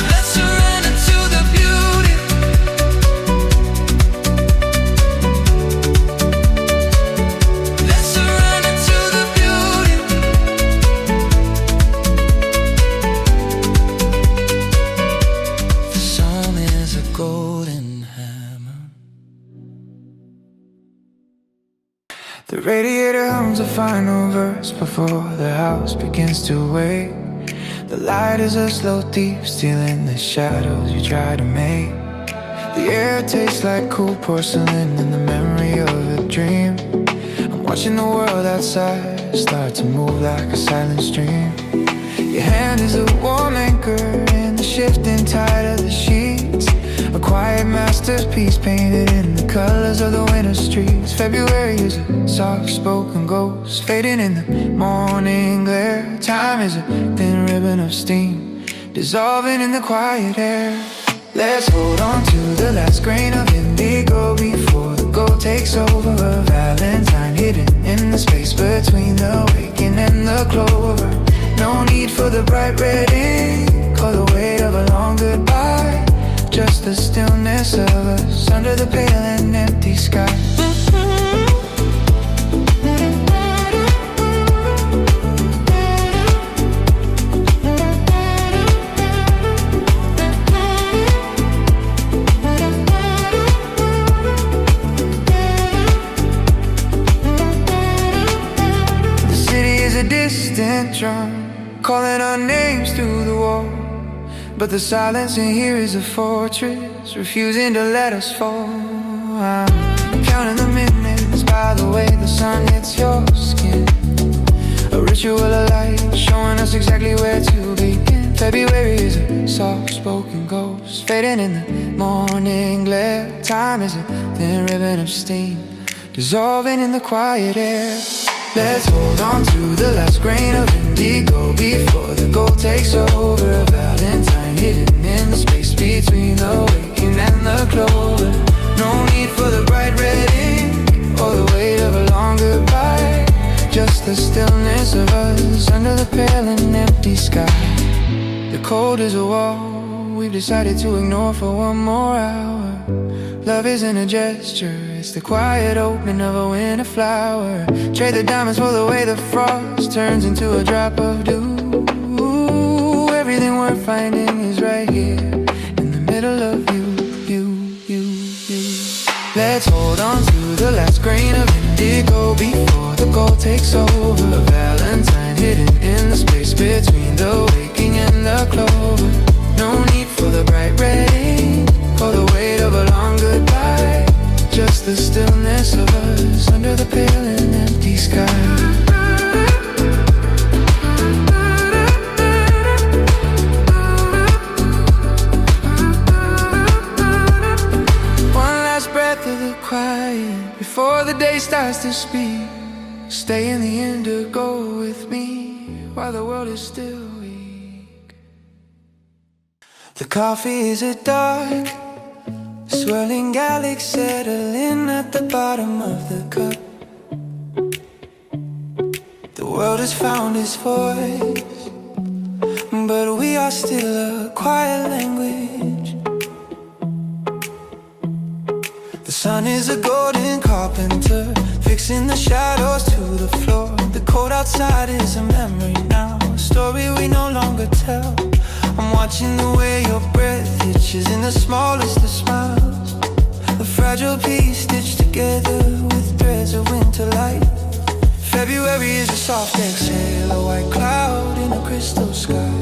Let's surrender to the beauty. Let's surrender to the beauty. The song is a golden hammer. The radiator hums a final verse before the house begins to wake. The light is a slow thief stealing the shadows you try to make. The air tastes like cool porcelain in the memory of a dream. I'm watching the world outside start to move like a silent stream. Your hand is a warm anchor in the shifting tide of the sheets. A quiet masterpiece painted in the colors of the winter streets. February is a soft-spoken ghost fading in the morning glare. Time is a thin ribbon of steam dissolving in the quiet air. Let's hold on to the last grain of indigo before the gold takes over. A Valentine hidden in the space between the waking and the clover. No need for the bright red ink or the weight of a long goodbye, just the stillness of us under the pale and empty sky. The city is a distant drum calling our names through the wall, but the silence in here is a fortress refusing to let us fall. I'm counting the minutes by the way the sun hits your skin. A ritual of light showing us exactly where to begin. February is a soft-spoken ghost fading in the morning glare. Time is a thin ribbon of steam dissolving in the quiet air. Let's hold on to the last grain of indigo before the gold takes over. A Valentine hidden in the space between the waking and the clover. No need for the bright red ink or the weight of a long goodbye. Just the stillness of us under the pale and empty sky. The cold is a wall we've decided to ignore for one more hour. Love isn't a gesture, it's the quiet opening of a winter flower. Trade the diamonds for the way the frost turns into a drop of dew. Everything worth finding is right here in the middle of you. Let's hold on to the last grain of indigo before the gold takes over. A Valentine hidden in the space between the waking and the clover. No need for the bright red ink or the weight of a long goodbye. Just the stillness of us under the pale and empty sky. Quiet before the day starts to speak. Stay in the indigo with me while the world is still weak. The coffee is a dark, swirling galaxy settling at the bottom of the cup. The world has found its voice, but we are still a quiet language. The sun is a golden carpenter, fixing the shadows to the floor. The cold outside is a memory now, a story we no longer tell. I'm watching the way your breath itches in the smallest of smiles. A fragile piece stitched together with threads of winter light. February is a soft exhale, a white cloud in a crystal sky.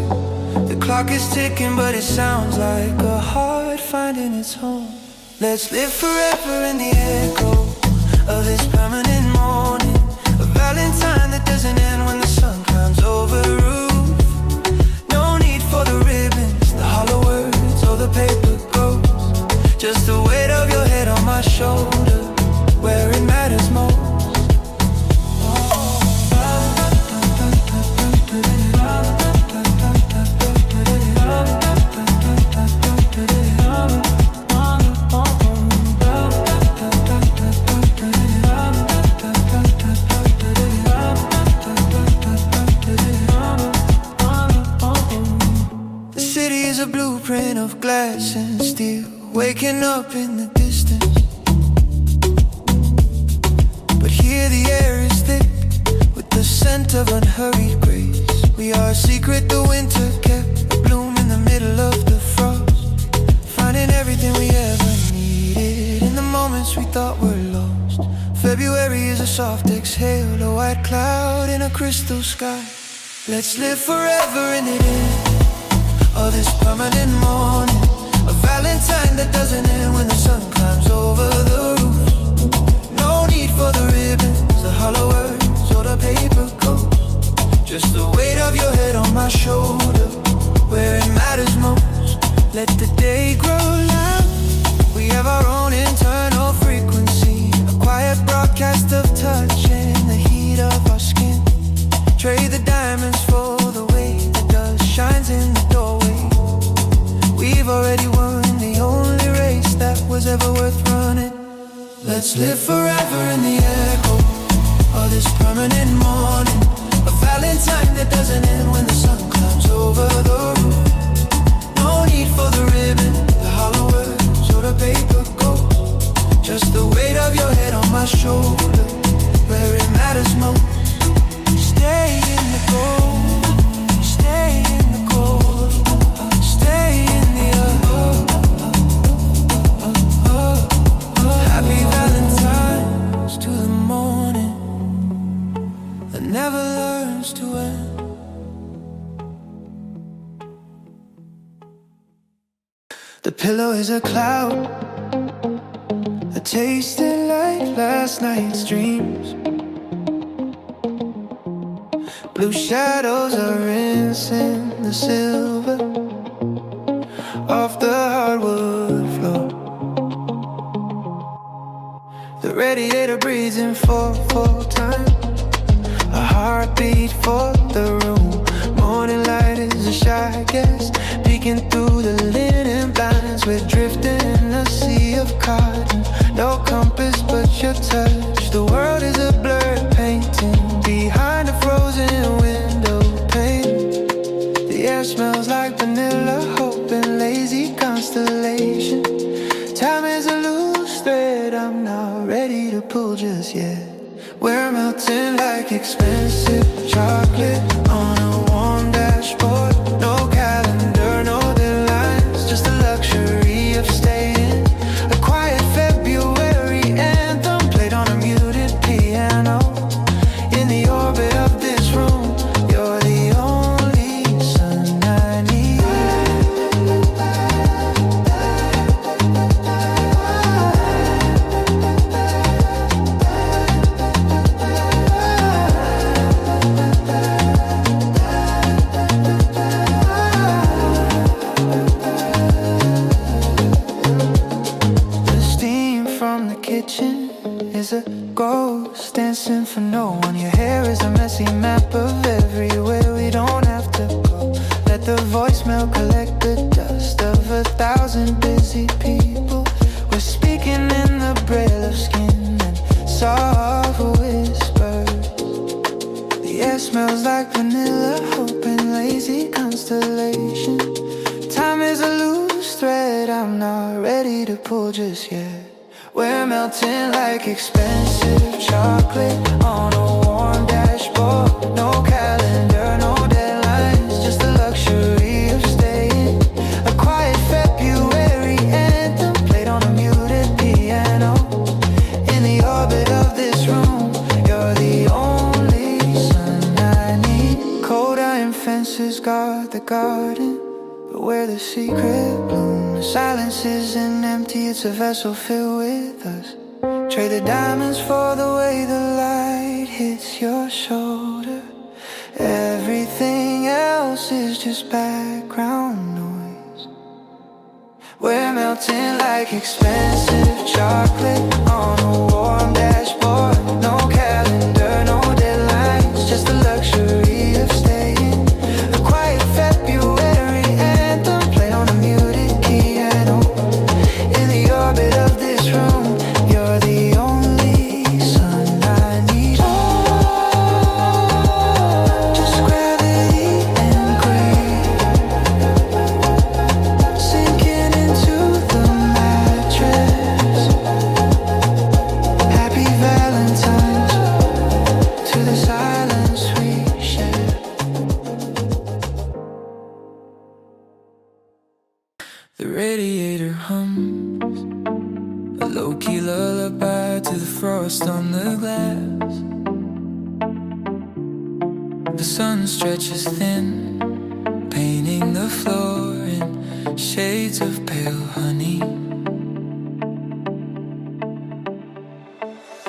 The clock is ticking, but it sounds like a heart finding its home. Let's live forever in the echo of this permanent morning. A Valentine that doesn't end when the sun climbs over the roof. No need for the ribbons, the hollow words, or the paper ghosts. Just the weight of your head on my shoulder, where it matters most. Of glass and steel, waking up in the distance. But here the air is thick with the scent of unhurried grace. We are a secret the winter kept, a bloom in the middle of the frost. Finding everything we ever needed in the moments we thought were lost. February is a soft exhale, a white cloud in a crystal sky. Let's live forever in it of this permanent morning. A Valentine that doesn't end when the sun climbs over the roof. No need for the ribbons, the hollow words, or the paper ghosts. Just the weight of your head on my shoulder, where it matters most. Let the day grow loud, we have our own internal frequency. A quiet broadcast of touch and the heat of our skin. Trade the diamonds for the way the dust shines in the doorway. We've already won the only race that was ever worth running. Let's live forever in the echo of this permanent morning. A Valentine that doesn't end when the sun climbs over the roof. No need for the ribbon, the hollow words, or the paper ghosts. Just the weight of your head on my shoulder, where it matters most. Stay in the cold, stay in the cold, stay in the happy Valentine's to the morning that never learns to end. The pillow is a cloud that tasted like last night's dreams. Blue shadows are rinsing the silver off the hardwood floor. The radiator breathes in full time. A heartbeat for the room. Morning light is a shy guest, peeking through the linen blinds. We're drifting in a sea of cotton. No compass but your touch. The world is a blurred painting behind a frozen window pane. The air smells like vanilla, hope and lazy constellation. Time is a loose thread I'm not ready to pull just yet. We're melting like expensive chocolate on a warm dashboard. No calendar, no deadlines, just the luxury of staying. A quiet February anthem played on a muted piano. In the orbit of this room, you're the only sun I need. Is a ghost dancing for no one. Your hair is a messy map of everywhere we don't have to go. Let the voicemail collect the dust of 1,000 busy people. We're speaking in the braille of skin and soft whispers. The air smells like vanilla, hope and lazy constellation. Time is a loose thread I'm not ready to pull just yet. We're melting like expensive chocolate on a warm dashboard. No calendar, no deadlines, just the luxury of staying. A quiet February anthem played on a muted piano. In the orbit of this room, you're the only sun I need. Cold iron fences guard the garden, but where the secret bloom. The silence isn't empty, it's a vessel filled with us. Trade the diamonds for the way the light hits your shoulder. Everything else is just background noise. We're melting like expensive chocolate on a warm dashboard. No calendar, no deadlines, just the luxury of staying. A quiet February anthem played on a muted piano. In the orbit of this room, you're the only sun I need. Just gravity and grace, sinking into the mattress. Happy Valentine's to the silence we share. The radiator hums, a low-key lullaby to the frost on the glass. The sun stretches thin, painting the floor in shades of pale honey.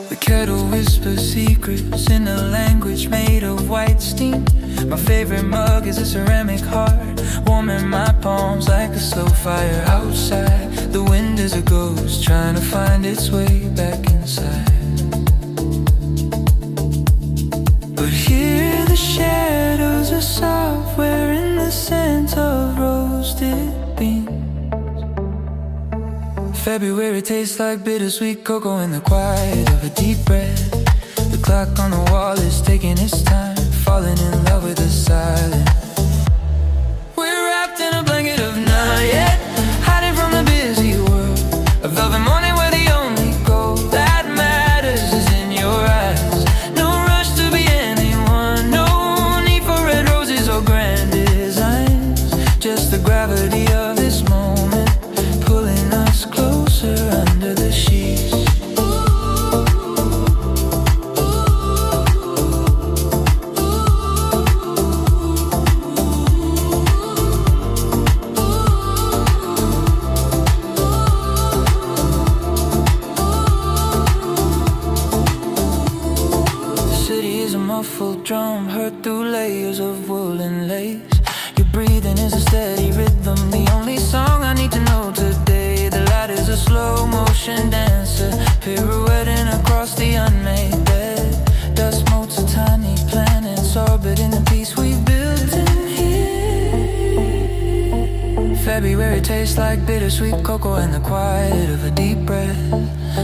The kettle whispers secrets in a language made of white steam. My favorite mug is a ceramic heart, warming my palms like a slow fire outside. The wind is a ghost trying to find its way back inside. But here the shadows are soft, wearing the scent of roasted beans. February tastes like bittersweet cocoa in the quiet of a deep breath. The clock on the wall is taking its time, falling in love with the silence. We're wrapped in a blanket of not yet, hiding from the busy world. A velvet morning where the only gold that matters is in your eyes. No rush to be anyone, no need for red roses or grand designs. Just the gravity of this moment, pulling us closer under the sheets. Muffled drum heard through layers of wool and lace. Your breathing is a steady rhythm, the only song I need to know today. The light is a slow motion dancer, pirouetting across the unmade bed. Dust motes of tiny planets orbiting the peace we've built in here. February tastes like bittersweet cocoa and the quiet of a deep breath.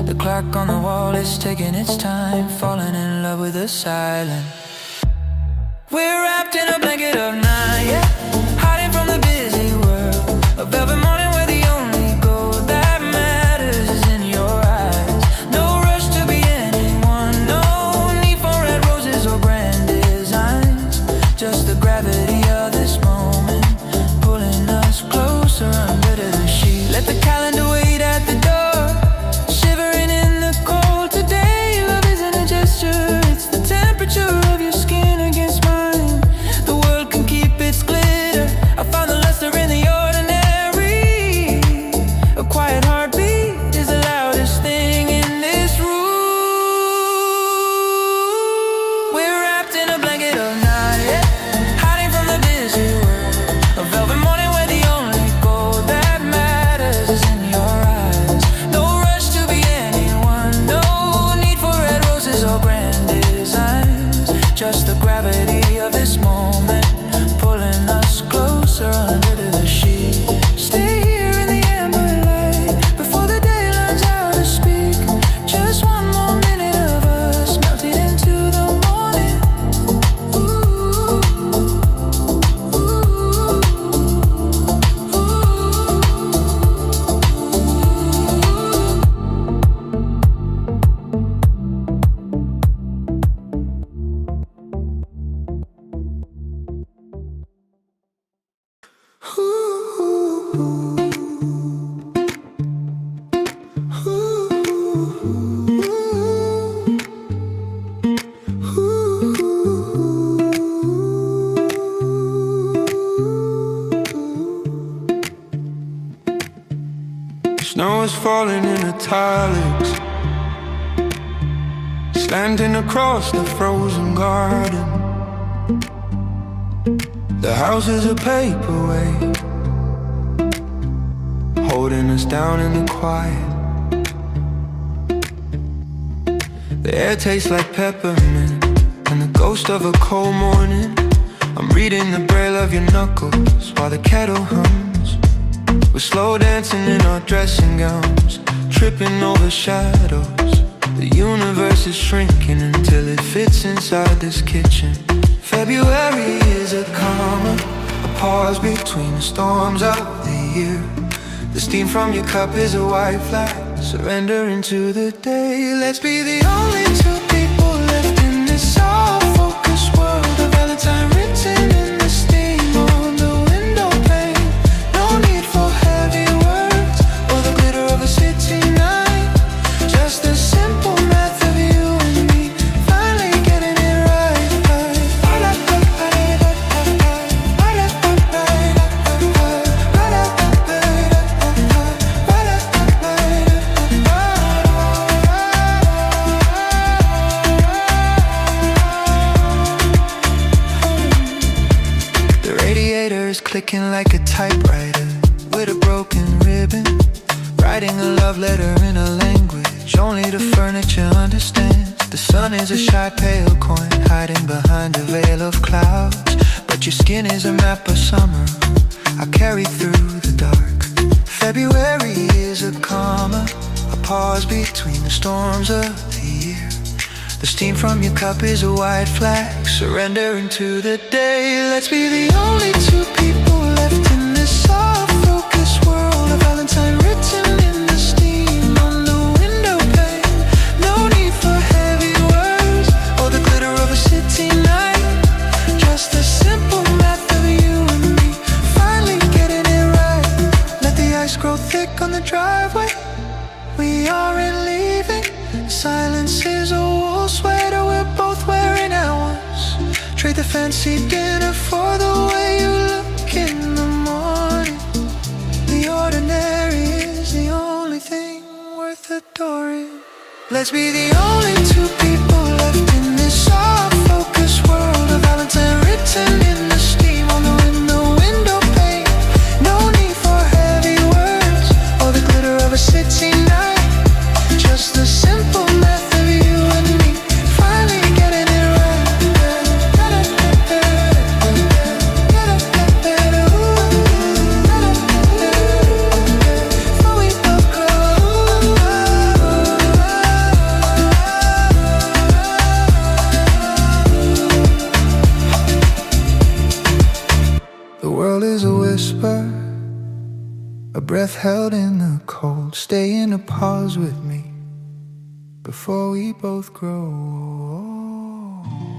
The clock on the wall is taking its time, falling in love with the silence. We're wrapped in a blanket of night, yeah, hiding from the busy world. A velvet morning where the only gold that matters is in your eyes. No rush to be anyone, no need for red roses or grand designs. Just the gravity of this moment, pulling us closer under the sheet. Let the calendar wait at the door, shivering in the cold. Today love isn't a gesture, it's the temperature of your skin against mine. The world can keep its glitter, I found the luster in the ordinary. A quiet heartbeat is the loudest thing in this room. We're wrapped in a blanket of night, yeah, hiding from the busy world. A velvet morning where the only gold that matters is in your eyes. No rush to be anyone, no need for red roses or grand designs. Just the gravity of this moment, pulling us closer under the sheet. Stay here in the amber light before the day learns how to speak. Just one more minute of us melting into the morning. Ooh, ooh, Snow is falling in italics, slanting across the frozen garden. The house is a paperweight, holding us down in the quiet. The air tastes like peppermint and the ghost of a cold morning. I'm reading the braille of your knuckles while the kettle hums. We're slow dancing in our dressing gowns, tripping over shadows. The universe is shrinking until it fits inside this kitchen. February is a comma, a pause between the storms of the year. The steam from your cup is a white flag, surrendering to the day. Let's be the only two people left in this soft-focused world. A Valentine written in the steam on the window pane. No need for heavy words or the glitter of a city night. Just the simple math of you and me, finally getting it right. The radiator is clicking like a typewriter with a broken ribbon, writing a love letter in a language only the furniture understands. The sun is a shy pale coin hiding behind a veil of clouds, but your skin is a map of summer I carry through the dark. February is a comma, a pause between the storms of the year. The steam from your cup is a white flag, surrendering to the day. Let's be the only two people left in this soft-focused world. A Valentine written in the steam on the window pane. No need for heavy words or the glitter of a city night. Just the simple math of you and me, finally getting it right. Let the ice grow thick on the driveway, we aren't leaving. Silence is a wool sweater we're both wearing at once. Trade the fancy dinner for the way you look in the morning. The ordinary is the only thing worth adoring. Let's be the only two people left in this soft-focused world. A Valentine written in the steam on the window pane. No need for heavy words or the glitter of a city The world is a whisper, a breath held in the cold. Stay in a pause with me before we both grow old.